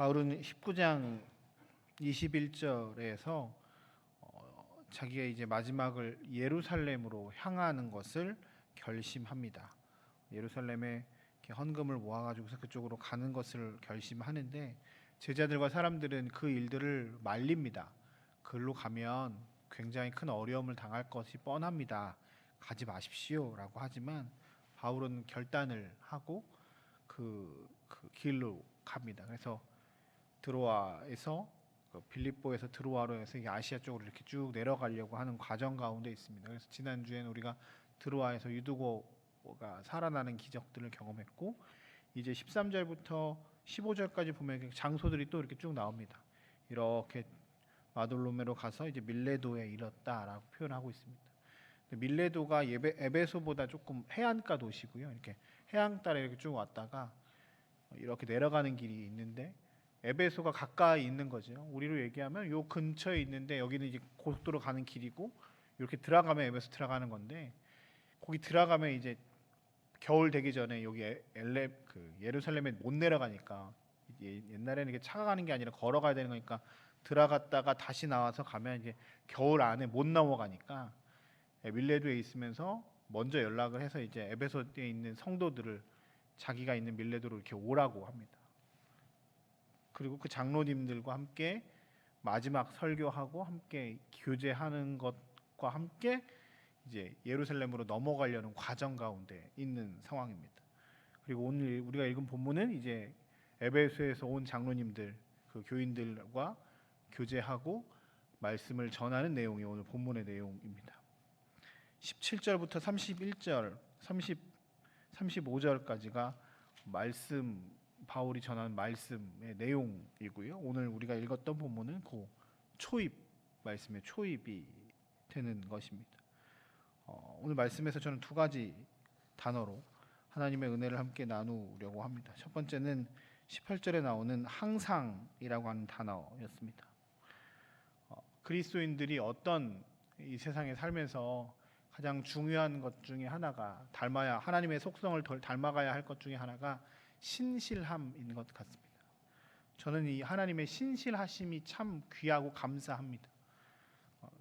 바울은 19장 21절에서 자기가 이제 마지막을 예루살렘으로 향하는 것을 결심합니다. 예루살렘에 이렇게 헌금을 모아가지고서 그쪽으로 가는 것을 결심하는데 제자들과 사람들은 그 일들을 말립니다. 그로 가면 굉장히 큰 어려움을 당할 것이 뻔합니다. 가지 마십시오라고 하지만 바울은 결단을 하고 그 길로 갑니다. 그래서 드로아에서 빌립보에서 드로아로 해서 아시아 쪽으로 이렇게 쭉 내려가려고 하는 과정 가운데 있습니다. 그래서 지난주에는 우리가 드로아에서 유두고가 살아나는 기적들을 경험했고 이제 13절부터 15절까지 보면 장소들이 또 이렇게 쭉 나옵니다. 이렇게 마돌로메로 가서 이제 밀레도에 이뤘다라고 표현하고 있습니다. 밀레도가 에베소보다 조금 해안가 도시고요. 이렇게 해안 따라 이렇게 쭉 왔다가 이렇게 내려가는 길이 있는데 에베소가 가까이 있는 거죠. 우리로 얘기하면 요 근처에 있는데 여기는 이제 고속도로 가는 길이고 이렇게 들어가면 에베소 들어가는 건데 거기 들어가면 이제 겨울 되기 전에 여기 예루살렘에 못 내려가니까 옛날에는 이게 차가 가는 게 아니라 걸어가야 되는 거니까 들어갔다가 다시 나와서 가면 이제 겨울 안에 못 넘어가니까 밀레도에 있으면서 먼저 연락을 해서 이제 에베소에 있는 성도들을 자기가 있는 밀레도로 이렇게 오라고 합니다. 그리고 그 장로님들과 함께 마지막 설교하고 함께 교제하는 것과 함께 이제 예루살렘으로 넘어가려는 과정 가운데 있는 상황입니다. 그리고 오늘 우리가 읽은 본문은 이제 에베소에서 온 장로님들, 그 교인들과 교제하고 말씀을 전하는 내용이 오늘 본문의 내용입니다. 17절부터 31절, 35절까지가 바울이 전하는 말씀의 내용이고요. 오늘 우리가 읽었던 본문은 그 초입 말씀의 초입이 되는 것입니다. 오늘 말씀에서 저는 두 가지 단어로 하나님의 은혜를 함께 나누려고 합니다. 첫 번째는 18절에 나오는 항상이라고 하는 단어였습니다. 그리스도인들이 어떤 이 세상에 살면서 가장 중요한 것 중에 하나가 하나님의 속성을 덜 닮아가야 할 것 중에 하나가 신실함인 것 같습니다. 저는 이 하나님의 신실하심이 참 귀하고 감사합니다.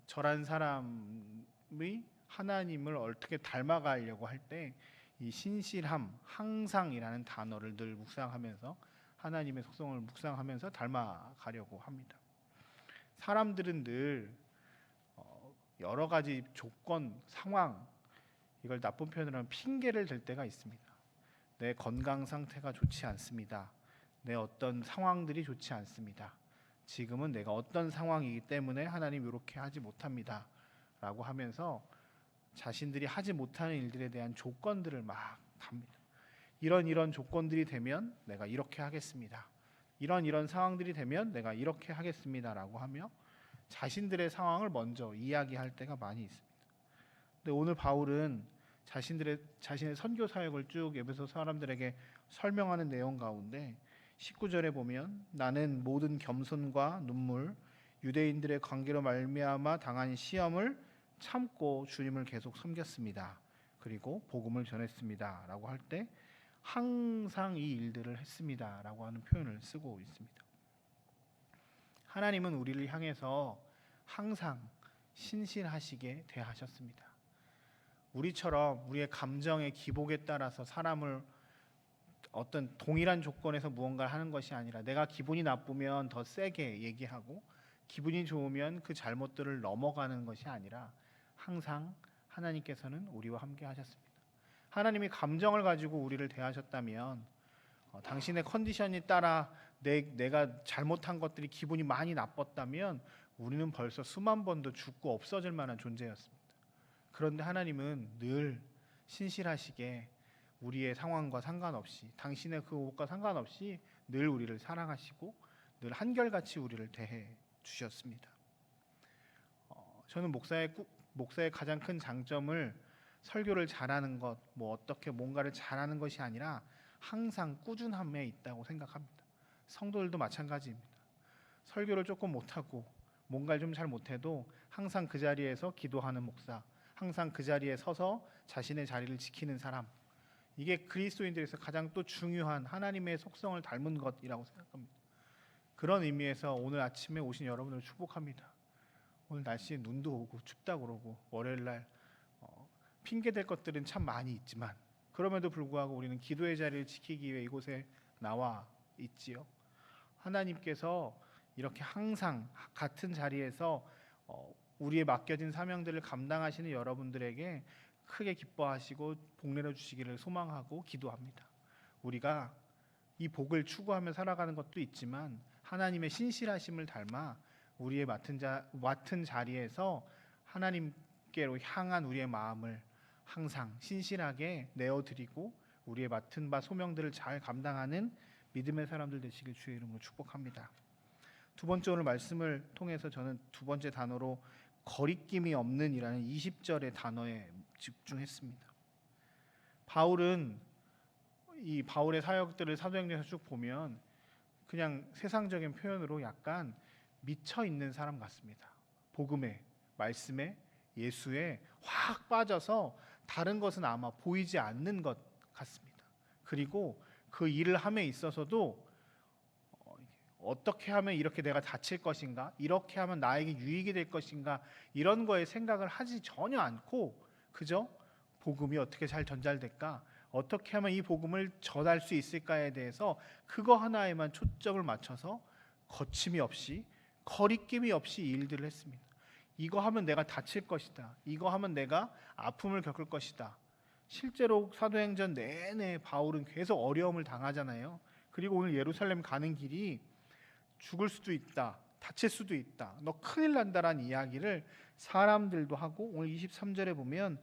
저란 사람이 하나님을 어떻게 닮아가려고 할 때 이 신실함, 항상이라는 단어를 늘 묵상하면서 하나님의 속성을 묵상하면서 닮아가려고 합니다. 사람들은 늘 여러 가지 조건, 상황, 이걸 나쁜 표현으로 하면 핑계를 댈 때가 있습니다. 내 건강 상태가 좋지 않습니다. 내 어떤 상황들이 좋지 않습니다. 지금은 내가 어떤 상황이기 때문에 하나님 이렇게 하지 못합니다. 라고 하면서 자신들이 하지 못하는 일들에 대한 조건들을 막 답니다. 이런 조건들이 되면 내가 이렇게 하겠습니다. 이런 상황들이 되면 내가 이렇게 하겠습니다. 라고 하며 자신들의 상황을 먼저 이야기할 때가 많이 있습니다. 근데 오늘 바울은 자신의 선교 사역을 쭉 에베소 사람들에게 설명하는 내용 가운데 19절에 보면 나는 모든 겸손과 눈물 유대인들의 관계로 말미암아 당한 시험을 참고 주님을 계속 섬겼습니다. 그리고 복음을 전했습니다. 라고 할 때 항상 이 일들을 했습니다. 라고 하는 표현을 쓰고 있습니다. 하나님은 우리를 향해서 항상 신실하시게 대하셨습니다. 우리처럼 우리의 감정의 기복에 따라서 사람을 어떤 동일한 조건에서 무언가를 하는 것이 아니라 내가 기분이 나쁘면 더 세게 얘기하고 기분이 좋으면 그 잘못들을 넘어가는 것이 아니라 항상 하나님께서는 우리와 함께 하셨습니다. 하나님이 감정을 가지고 우리를 대하셨다면 당신의 컨디션에 따라 내가 잘못한 것들이 기분이 많이 나빴다면 우리는 벌써 수만 번도 죽고 없어질 만한 존재였습니다. 그런데 하나님은 늘 신실하시게 우리의 상황과 상관없이 당신의 그 옷과 상관없이 늘 우리를 사랑하시고 늘 한결같이 우리를 대해 주셨습니다. 저는 목사의 가장 큰 장점을 설교를 잘하는 것, 어떻게 뭔가를 잘하는 것이 아니라 항상 꾸준함에 있다고 생각합니다. 성도들도 마찬가지입니다. 설교를 조금 못하고 뭔가를 좀 잘 못해도 항상 그 자리에서 기도하는 목사, 항상 그 자리에 서서 자신의 자리를 지키는 사람, 이게 그리스도인들에서 가장 또 중요한 하나님의 속성을 닮은 것이라고 생각합니다. 그런 의미에서 오늘 아침에 오신 여러분을 축복합니다. 오늘 날씨에 눈도 오고 춥다 그러고 월요일 날 핑계 댈 것들은 참 많이 있지만 그럼에도 불구하고 우리는 기도의 자리를 지키기 위해 이곳에 나와 있지요. 하나님께서 이렇게 항상 같은 자리에서 우리의 맡겨진 사명들을 감당하시는 여러분들에게 크게 기뻐하시고 복 내려 주시기를 소망하고 기도합니다. 우리가 이 복을 추구하며 살아가는 것도 있지만 하나님의 신실하심을 닮아 우리의 맡은 자리에서 하나님께로 향한 우리의 마음을 항상 신실하게 내어드리고 우리의 맡은 바 소명들을 잘 감당하는 믿음의 사람들 되시길 주의 이름으로 축복합니다. 두 번째 오늘 말씀을 통해서 저는 두 번째 단어로 거리낌이 없는이라는 20절의 단어에 집중했습니다. 바울은 이 바울의 사역들을 사도행전에서 쭉 보면 그냥 세상적인 표현으로 약간 미쳐 있는 사람 같습니다. 복음에, 말씀에, 예수에 확 빠져서 다른 것은 아마 보이지 않는 것 같습니다. 그리고 그 일을 함에 있어서도 어떻게 하면 이렇게 내가 다칠 것인가, 이렇게 하면 나에게 유익이 될 것인가, 이런 거에 생각을 하지 전혀 않고 그저 복음이 어떻게 잘 전달될까, 어떻게 하면 이 복음을 전할 수 있을까에 대해서 그거 하나에만 초점을 맞춰서 거침이 없이 거리낌이 없이 일들을 했습니다. 이거 하면 내가 다칠 것이다, 이거 하면 내가 아픔을 겪을 것이다. 실제로 사도행전 내내 바울은 계속 어려움을 당하잖아요. 그리고 오늘 예루살렘 가는 길이 죽을 수도 있다, 다칠 수도 있다, 너 큰일 난다라는 이야기를 사람들도 하고 오늘 23절에 보면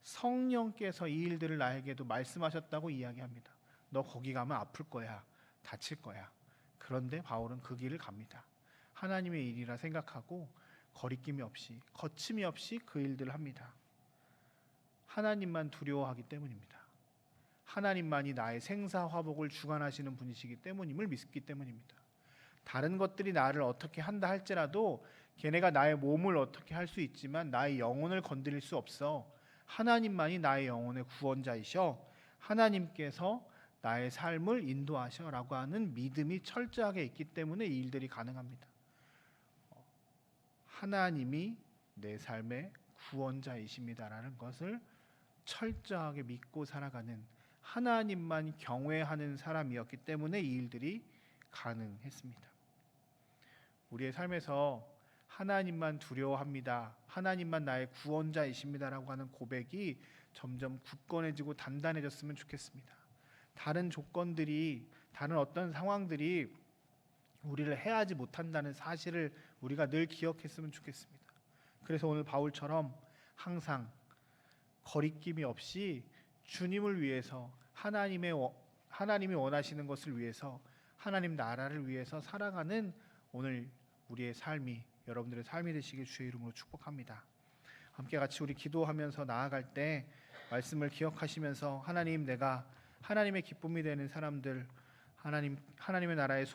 성령께서 이 일들을 나에게도 말씀하셨다고 이야기합니다. 너 거기 가면 아플 거야, 다칠 거야. 그런데 바울은 그 길을 갑니다. 하나님의 일이라 생각하고 거리낌이 없이 거침이 없이 그 일들을 합니다. 하나님만 두려워하기 때문입니다. 하나님만이 나의 생사화복을 주관하시는 분이시기 때문임을 믿기 때문입니다. 다른 것들이 나를 어떻게 한다 할지라도 걔네가 나의 몸을 어떻게 할 수 있지만 나의 영혼을 건드릴 수 없어. 하나님만이 나의 영혼의 구원자이셔. 하나님께서 나의 삶을 인도하셔라고 하는 믿음이 철저하게 있기 때문에 이 일들이 가능합니다. 하나님이 내 삶의 구원자이십니다라는 것을 철저하게 믿고 살아가는 하나님만 경외하는 사람이었기 때문에 이 일들이 가능했습니다. 우리의 삶에서 하나님만 두려워합니다, 하나님만 나의 구원자이십니다라고 하는 고백이 점점 굳건해지고 단단해졌으면 좋겠습니다. 다른 조건들이, 다른 어떤 상황들이 우리를 해하지 못한다는 사실을 우리가 늘 기억했으면 좋겠습니다. 그래서 오늘 바울처럼 항상 거리낌이 없이 주님을 위해서, 하나님이 원하시는 것을 위해서, 하나님 나라를 위해서 살아가는 오늘 우리의 삶이, 여러분들의 삶이 되시길 주의 이름으로 축복합니다. 함께 같이 우리 기도하면서 나아갈 때 말씀을 기억하시면서 하나님, 내가 하나님의 기쁨이 되는 사람들, 하나님의 나라의